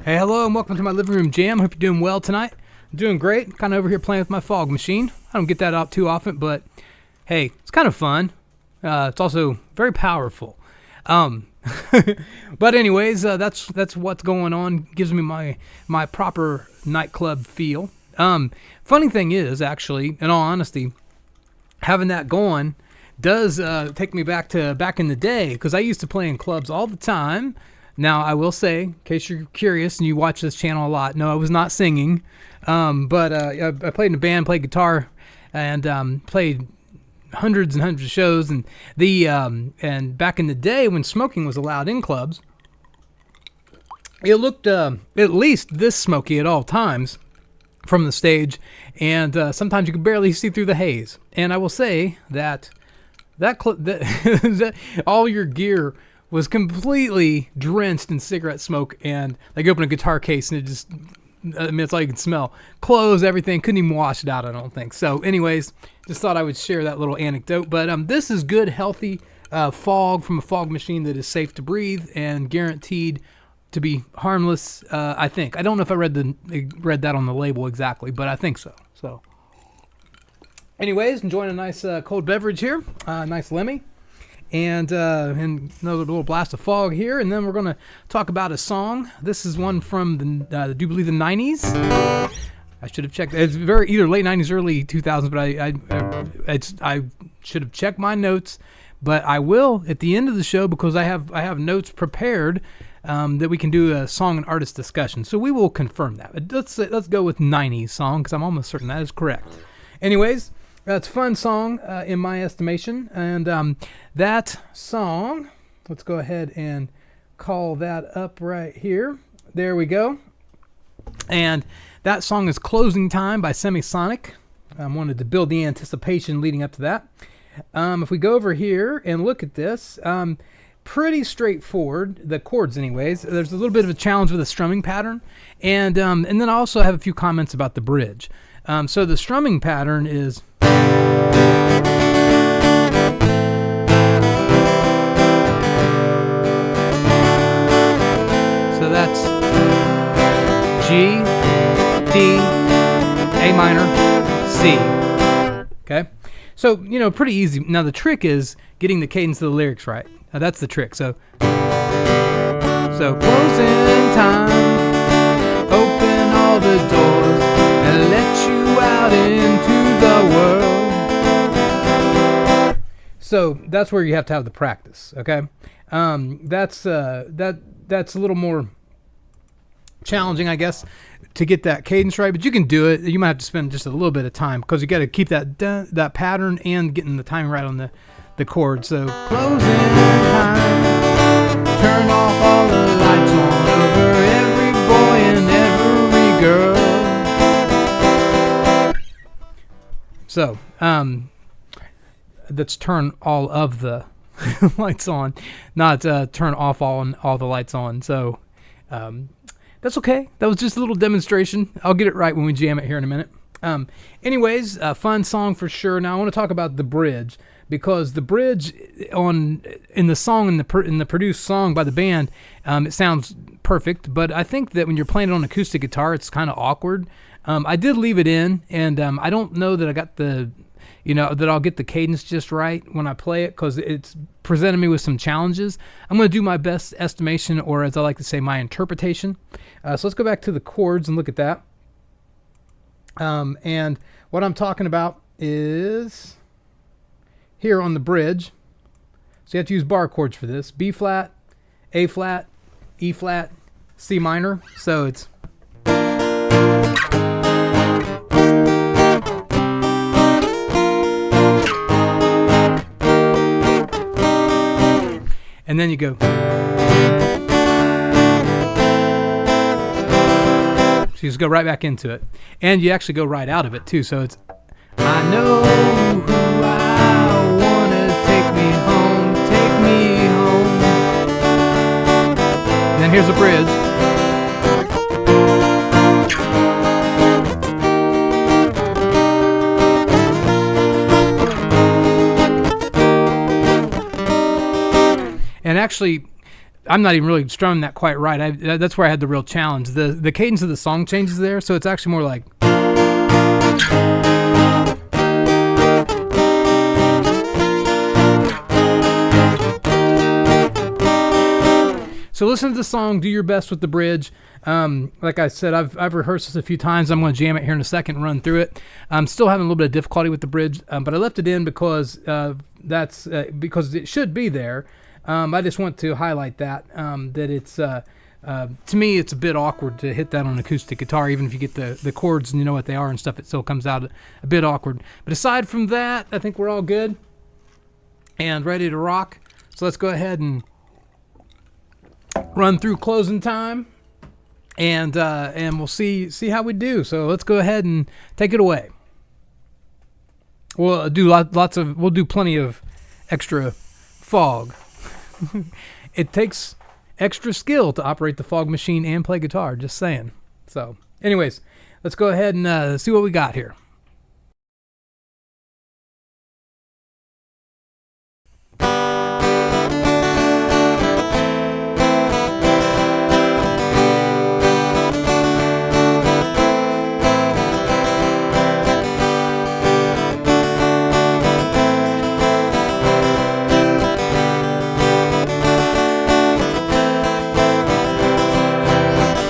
Hey, hello, and welcome to my living room jam. Hope you're doing well tonight. I'm doing great. Kind of over here playing with my fog machine. I don't get that out too often, but hey, it's kind of fun. It's also very powerful. But anyways, that's what's going on. Gives me my proper nightclub feel. Funny thing is, actually, in all honesty, having that going does take me back in the day, because I used to play in clubs all the time. Now, I will say, in case you're curious and you watch this channel a lot, no, I was not singing, but I played in a band, played guitar, and played hundreds and hundreds of shows. And and back in the day when smoking was allowed in clubs, it looked at least this smoky at all times from the stage, and sometimes you could barely see through the haze. And I will say that that all your gear was completely drenched in cigarette smoke, and like you open a guitar case and it's all you can smell. Clothes, everything, couldn't even wash it out, I don't think. So anyways, just thought I would share that little anecdote. But this is good, healthy fog from a fog machine that is safe to breathe and guaranteed to be harmless, I think. I don't know if I read that on the label exactly, but I think so. So anyways, enjoying a nice cold beverage here, nice Lemmy. And another little blast of fog here, and then we're going to talk about a song. This is one from the do believe the 90s. I should have checked. It's either late 90s, early 2000s, but I should have checked my notes. But I will at the end of the show, because I have notes prepared that we can do a song and artist discussion. So we will confirm that. But let's go with 90s song, because I'm almost certain that is correct. Anyways. It's a fun song in my estimation, and that song, let's go ahead and call that up right here. There we go. And that song is Closing Time by Semisonic. I wanted to build the anticipation leading up to that. If we go over here and look at this, pretty straightforward, the chords anyways. There's a little bit of a challenge with the strumming pattern, and then I also have a few comments about the bridge. So the strumming pattern is... So that's G, D, A minor, C. Okay? So, pretty easy. Now the trick is getting the cadence of the lyrics right. Now that's the trick. So closing time, open all the doors and let you out into the world. So that's where you have to have the practice, okay? That's a little more challenging, I guess, to get that cadence right, but you can do it. You might have to spend just a little bit of time, because you got to keep that pattern and getting the timing right on the chord. So closing time, turn off all the lights on over every boy and every girl. So, that's turn all of the lights on, not turn off all the lights on. So, that's okay. That was just a little demonstration. I'll get it right when we jam it here in a minute. Anyways, a fun song for sure. Now, I want to talk about the bridge, because the bridge in the song, in the produced song by the band, it sounds perfect, but I think that when you're playing it on acoustic guitar, it's kind of awkward. I did leave it in, and I don't know that I got that I'll get the cadence just right when I play it, because it's presented me with some challenges. I'm going to do my best estimation, or as I like to say, my interpretation. So let's go back to the chords and look at that. And what I'm talking about is here on the bridge. So you have to use bar chords for this. B flat, A flat, E flat, C minor. So it's... And then you go. So you just go right back into it. And you actually go right out of it too. So it's, I know who I want to take me home, take me home. And then here's the bridge. And actually, I'm not even really strumming that quite right. That's where I had the real challenge. The cadence of the song changes there, so it's actually more like. So listen to the song, do your best with the bridge. Like I said, I've rehearsed this a few times. I'm going to jam it here in a second and run through it. I'm still having a little bit of difficulty with the bridge, but I left it in because that's because it should be there. I just want to highlight that it's to me it's a bit awkward to hit that on an acoustic guitar, even if you get the chords and you know what they are and stuff. It still comes out a bit awkward. But aside from that, I think we're all good and ready to rock. So let's go ahead and run through closing time, and we'll see how we do. So let's go ahead and take it away. We'll do we'll do plenty of extra fog. It takes extra skill to operate the fog machine and play guitar, just saying. So anyways, let's go ahead and see what we got here.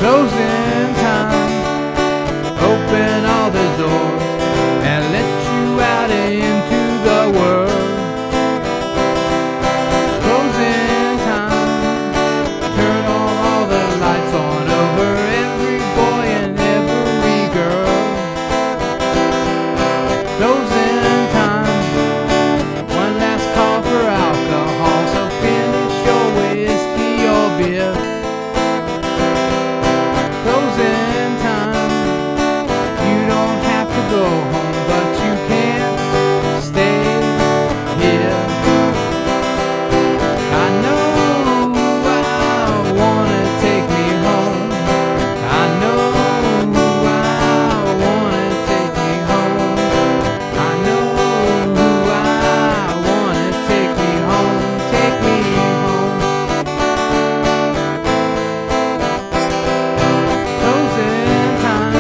Closing time, open all the doors and let you out into the world. Closing time, turn all the lights on over every boy and every girl. Closing time, one last call for alcohol, so finish your whiskey or beer. Closing time, you don't have to go home, but you can't stay here. I know I wanna take me home. I know I wanna take me home. I know I wanna take me home, take me home. Closing time,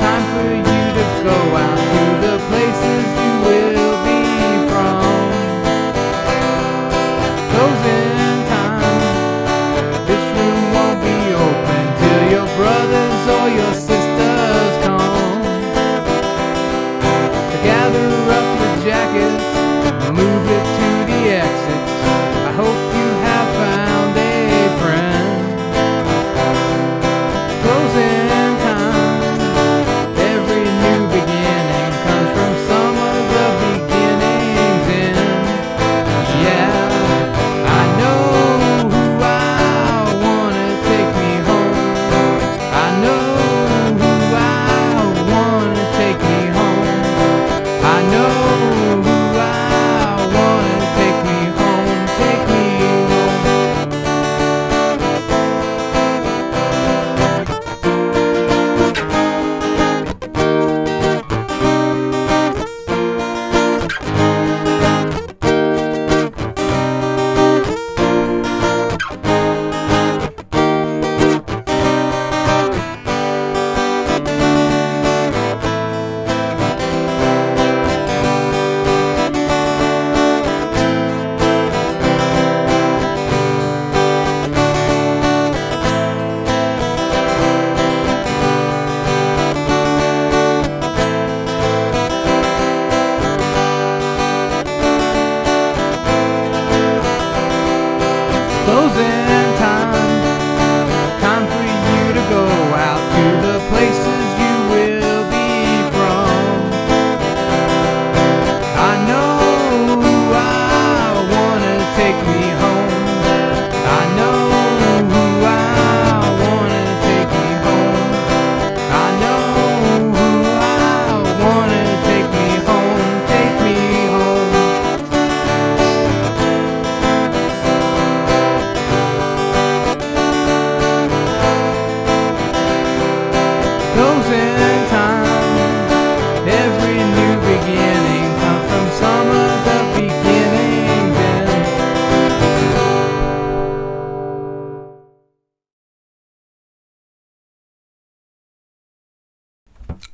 time for you to go out to the places you will be from. Closing time, this room won't be open till your brothers or your sisters come. So gather up your jackets, move it to the exits. I hope you have found a friend. Closing time, every new beginning comes from some of the beginnings in. Yeah, I know who I wanna take me home. I know who I wanna take me home. I know who I wanna take me home, take me closing time, time for you to go out to the places you will be from. I know I wanna take me home. I know who I wanna take me home. I know who I wanna take me home, take me home.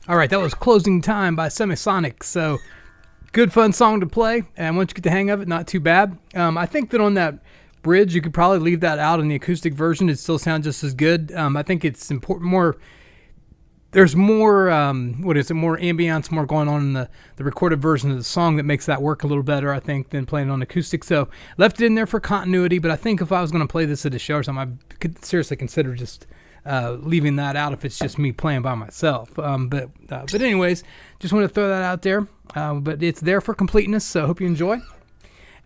All right, that was Closing Time by Semisonic. So, good fun song to play, and once you get the hang of it, not too bad. I think that on that bridge, you could probably leave that out in the acoustic version. It still sounds just as good. I think it's important, there's more, more ambience, more going on in the recorded version of the song that makes that work a little better, I think, than playing on acoustic. So left it in there for continuity, but I think if I was going to play this at a show or something, I could seriously consider just leaving that out if it's just me playing by myself. But anyways, just want to throw that out there. But it's there for completeness, so I hope you enjoy.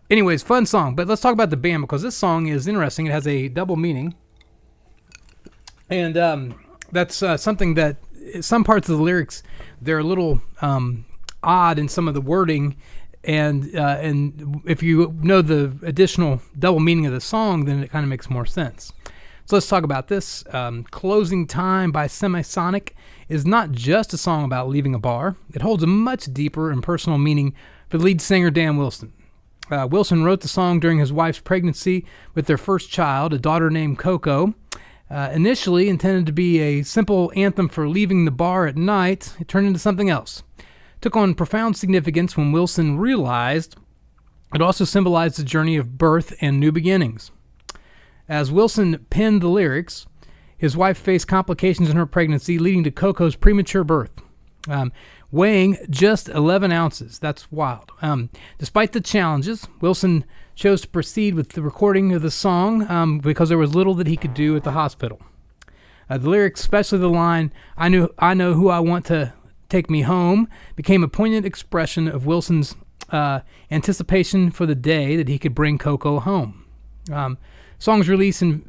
Anyways, fun song. But let's talk about the band, because this song is interesting. It has a double meaning. And that's something that some parts of the lyrics, they're a little odd in some of the wording, and if you know the additional double meaning of the song, then it kind of makes more sense. So let's talk about this. Closing Time by Semisonic is not just a song about leaving a bar. It holds a much deeper and personal meaning for the lead singer, Dan Wilson. Wilson wrote the song during his wife's pregnancy with their first child, a daughter named Coco. Initially intended to be a simple anthem for leaving the bar at night, it turned into something else. It took on profound significance when Wilson realized it also symbolized the journey of birth and new beginnings. As Wilson penned the lyrics, his wife faced complications in her pregnancy, leading to Coco's premature birth, weighing just 11 ounces. That's wild. Despite the challenges, Wilson chose to proceed with the recording of the song because there was little that he could do at the hospital. The lyrics, especially the line, I know who I want to take me home, became a poignant expression of Wilson's anticipation for the day that he could bring Coco home. Song was released in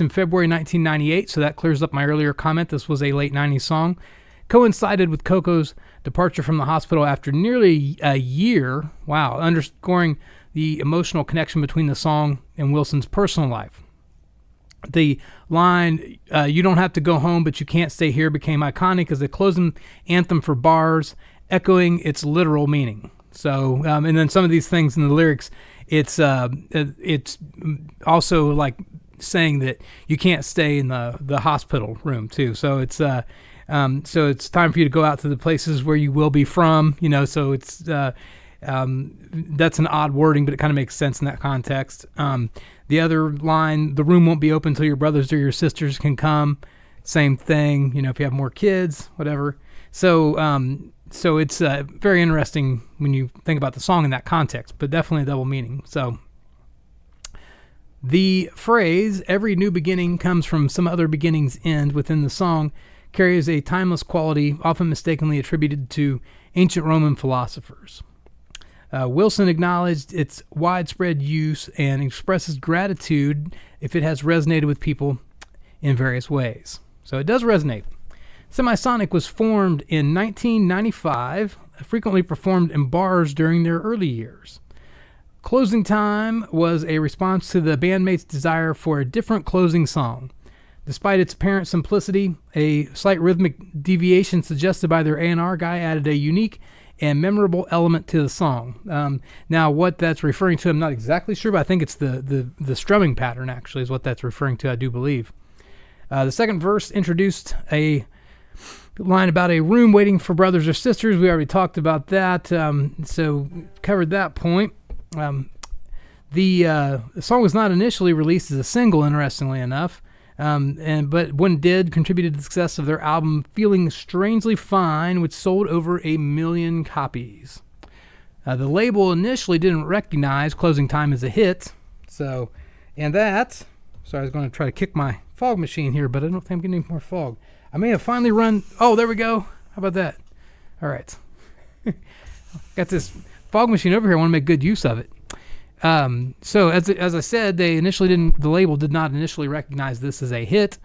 February 1998, so that clears up my earlier comment. This was a late 90s song. Coincided with Coco's departure from the hospital after nearly a year, underscoring the emotional connection between the song and Wilson's personal life. The line, you don't have to go home, but you can't stay here, became iconic as a closing anthem for bars, echoing its literal meaning. So, and then some of these things in the lyrics, it's also like saying that you can't stay in the hospital room too. So it's time for you to go out to the places where you will be from, so it's that's an odd wording, but it kind of makes sense in that context. The other line, the room won't be open until your brothers or your sisters can come. Same thing, if you have more kids, whatever. So it's very interesting when you think about the song in that context, but definitely a double meaning. So the phrase, every new beginning comes from some other beginning's end within the song, carries a timeless quality often mistakenly attributed to ancient Roman philosophers. Wilson acknowledged its widespread use and expresses gratitude if it has resonated with people in various ways. So it does resonate. Semisonic was formed in 1995, frequently performed in bars during their early years. Closing Time was a response to the bandmates' desire for a different closing song. Despite its apparent simplicity, a slight rhythmic deviation suggested by their A&R guy added a unique and memorable element to the song. Now, what that's referring to, I'm not exactly sure, but I think it's the strumming pattern, actually, is what that's referring to, I do believe. The second verse introduced a line about a room waiting for brothers or sisters. We already talked about that, so covered that point. The song was not initially released as a single, interestingly enough, but when it did, contributed to the success of their album Feeling Strangely Fine, which sold over 1 million copies. The label initially didn't recognize Closing Time as a hit, so I was going to try to kick my fog machine here, but I don't think I'm getting any more fog. I may have finally run. Oh, there we go. How about that? All right. Got this fog machine over here. I want to make good use of it. So as I said, the label did not initially recognize this as a hit,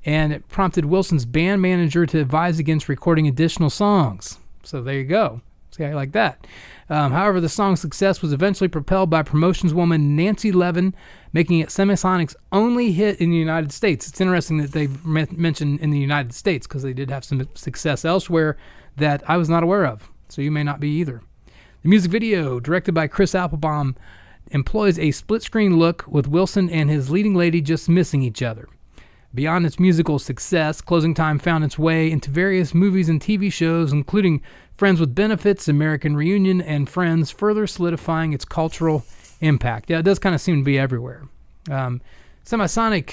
and it prompted Wilson's band manager to advise against recording additional songs. So there you go. See how you like that. However, the song's success was eventually propelled by promotions woman Nancy Levin, making it Semisonic's only hit in the United States. It's interesting that they mentioned in the United States because they did have some success elsewhere that I was not aware of. So you may not be either. The music video, directed by Chris Applebaum, employs a split-screen look with Wilson and his leading lady just missing each other. Beyond its musical success, Closing Time found its way into various movies and TV shows, including Friends with Benefits, American Reunion, and Friends, further solidifying its cultural impact. Yeah, it does kind of seem to be everywhere. Semisonic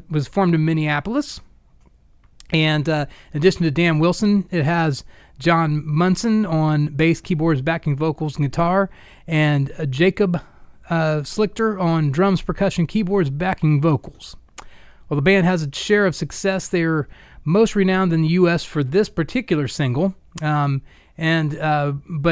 was formed in Minneapolis, and in addition to Dan Wilson, it has John Munson on bass, keyboards, backing vocals, and guitar, and Jacob Slichter on drums, percussion, keyboards, backing vocals. While the band has a share of success, they are most renowned in the U.S. for this particular single, but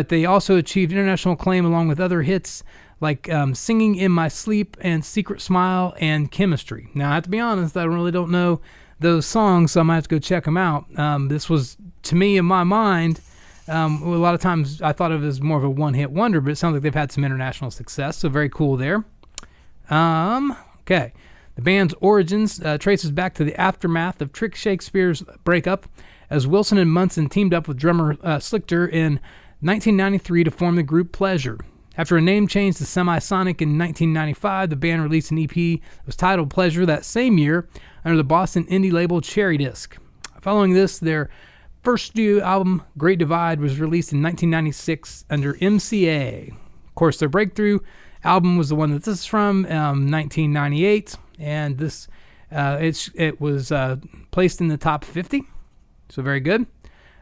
they also achieved international acclaim along with other hits like Singing in My Sleep and Secret Smile and Chemistry. Now, I have to be honest, I really don't know those songs, so I might have to go check them out. This was, to me, in my mind, a lot of times I thought of it as more of a one-hit wonder, but it sounds like they've had some international success, so very cool there. Okay. The band's origins traces back to the aftermath of Trick Shakespeare's breakup, as Wilson and Munson teamed up with drummer Slichter in 1993 to form the group Pleasure. After a name change to Semisonic in 1995, the band released an EP that was titled Pleasure that same year under the Boston indie label Cherry Disc. Following this, their first studio album, Great Divide, was released in 1996 under MCA. Of course, their breakthrough album was the one that this is from, 1998, and this it was placed in the top 50, so very good.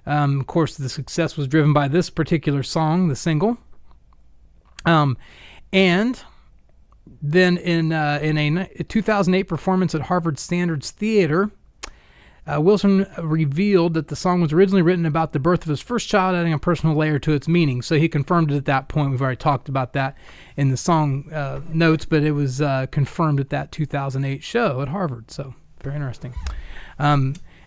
Of course, the success was driven by this particular song, the single. And then in a 2008 performance at Harvard Standards Theater, Wilson revealed that the song was originally written about the birth of his first child, adding a personal layer to its meaning. So he confirmed it at that point. We've already talked about that in the song notes, but it was confirmed at that 2008 show at Harvard. So very interesting.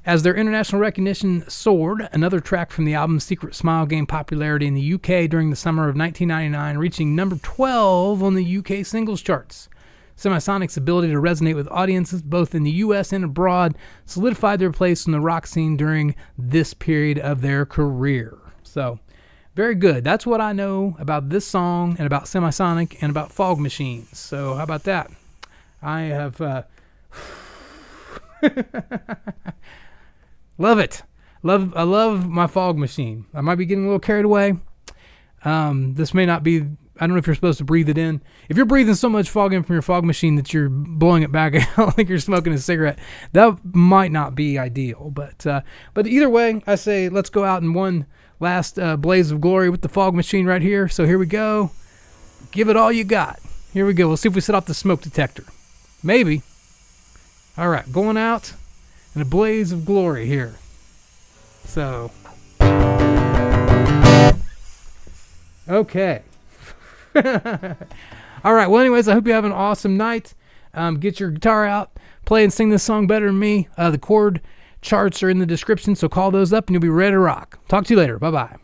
As their international recognition soared, another track from the album Secret Smile gained popularity in the UK during the summer of 1999, reaching number 12 on the UK singles charts. Semisonic's ability to resonate with audiences both in the US and abroad solidified their place in the rock scene during this period of their career. So, very good. That's what I know about this song and about Semisonic and about Fog Machines. So, how about that? I have... Love it. I love my Fog Machine. I might be getting a little carried away. This may not be... I don't know if you're supposed to breathe it in. If you're breathing so much fog in from your fog machine that you're blowing it back out like you're smoking a cigarette, that might not be ideal. But either way, I say let's go out in one last blaze of glory with the fog machine right here. So here we go. Give it all you got. Here we go. We'll see if we set off the smoke detector. Maybe. All right, going out in a blaze of glory here. So. Okay. All right, well, anyways, I hope you have an awesome night. Get your guitar out, play and sing this song better than me. The chord charts are in the description, so call those up and you'll be ready to rock. Talk to you later. Bye-bye.